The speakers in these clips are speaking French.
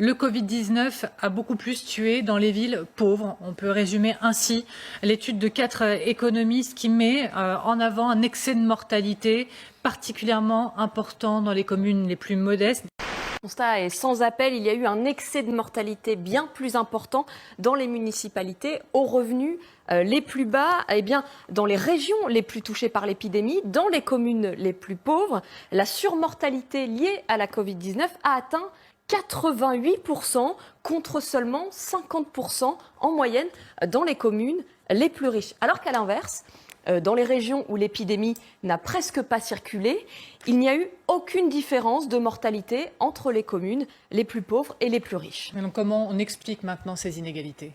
Le Covid-19 a beaucoup plus tué dans les villes pauvres. On peut résumer ainsi l'étude de 4 économistes qui met en avant un excès de mortalité particulièrement important dans les communes les plus modestes. Le constat est sans appel, il y a eu un excès de mortalité bien plus important dans les municipalités aux revenus les plus bas, dans les régions les plus touchées par l'épidémie, dans les communes les plus pauvres. La surmortalité liée à la Covid-19 a atteint 88% contre seulement 50% en moyenne dans les communes les plus riches. Alors qu'à l'inverse, dans les régions où l'épidémie n'a presque pas circulé, il n'y a eu aucune différence de mortalité entre les communes les plus pauvres et les plus riches. Mais donc, comment on explique maintenant ces inégalités ?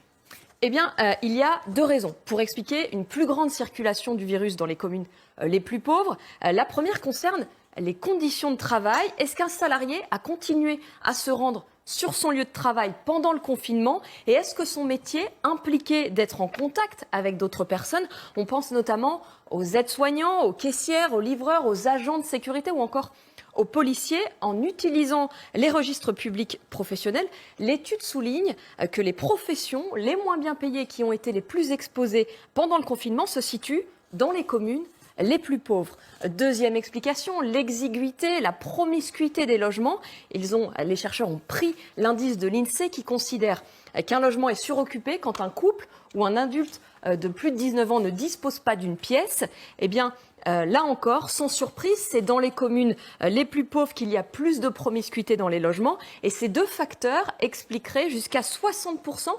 Il y a 2 raisons pour expliquer une plus grande circulation du virus dans les communes les plus pauvres. La première concerne les conditions de travail. Est-ce qu'un salarié a continué à se rendre sur son lieu de travail pendant le confinement et est-ce que son métier impliquait d'être en contact avec d'autres personnes? On pense notamment aux aides-soignants, aux caissières, aux livreurs, aux agents de sécurité ou encore aux policiers. En utilisant les registres publics professionnels, l'étude souligne que les professions les moins bien payées qui ont été les plus exposées pendant le confinement se situent dans les communes les plus pauvres. Deuxième explication, l'exiguïté, la promiscuité des logements. Les chercheurs ont pris l'indice de l'INSEE qui considère qu'un logement est suroccupé quand un couple ou un adulte de plus de 19 ans ne dispose pas d'une pièce. Là encore, sans surprise, c'est dans les communes les plus pauvres qu'il y a plus de promiscuité dans les logements. Et ces 2 facteurs expliqueraient jusqu'à 60%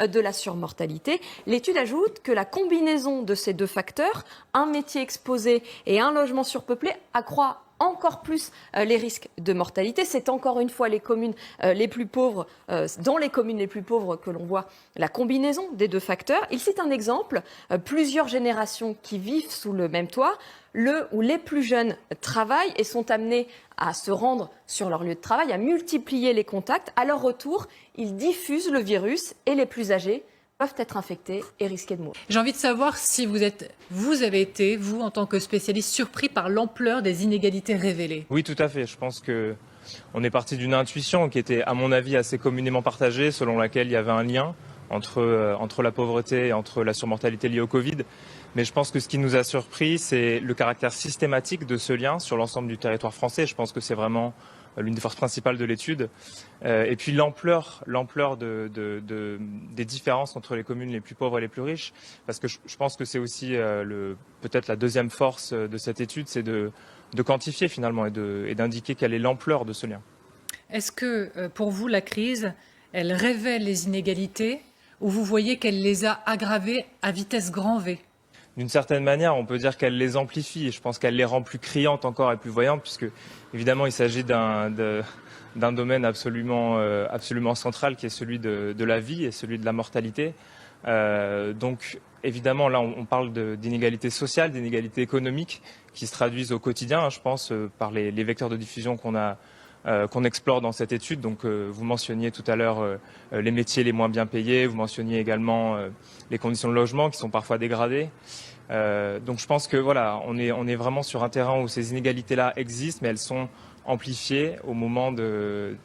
de la surmortalité. L'étude ajoute que la combinaison de ces 2 facteurs, un métier exposé et un logement surpeuplé, accroît encore plus les risques de mortalité. C'est encore une fois les communes les plus pauvres, dans les communes les plus pauvres que l'on voit la combinaison des 2 facteurs. Il cite un exemple, plusieurs générations qui vivent sous le même toit, où les plus jeunes travaillent et sont amenés à se rendre sur leur lieu de travail, à multiplier les contacts. À leur retour, ils diffusent le virus et les plus âgés peuvent être infectés et risquer de mourir. J'ai envie de savoir si vous avez été, vous, en tant que spécialiste, surpris par l'ampleur des inégalités révélées. Oui, tout à fait. Je pense qu'on est parti d'une intuition qui était, à mon avis, assez communément partagée, selon laquelle il y avait un lien entre la pauvreté et entre la surmortalité liée au Covid. Mais je pense que ce qui nous a surpris, c'est le caractère systématique de ce lien sur l'ensemble du territoire français. Je pense que c'est vraiment l'une des forces principales de l'étude. Et puis l'ampleur des différences entre les communes les plus pauvres et les plus riches. Parce que je pense que c'est aussi peut-être la deuxième force de cette étude, c'est de quantifier finalement et d'indiquer quelle est l'ampleur de ce lien. Est-ce que pour vous, la crise, elle révèle les inégalités ou vous voyez qu'elle les a aggravées à vitesse grand V ? D'une certaine manière, on peut dire qu'elle les amplifie et je pense qu'elle les rend plus criantes encore et plus voyantes puisque évidemment il s'agit d'un domaine absolument central qui est celui de la vie et celui de la mortalité. Donc évidemment là on parle d'inégalités sociales, d'inégalités économiques qui se traduisent au quotidien, je pense, par les vecteurs de diffusion qu'on explore dans cette étude. Donc vous mentionniez tout à l'heure les métiers les moins bien payés, vous mentionniez également les conditions de logement qui sont parfois dégradées. Donc je pense que voilà, on est vraiment sur un terrain où ces inégalités-là existent, mais elles sont amplifiées au moment de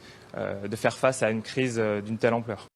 faire face à une crise d'une telle ampleur.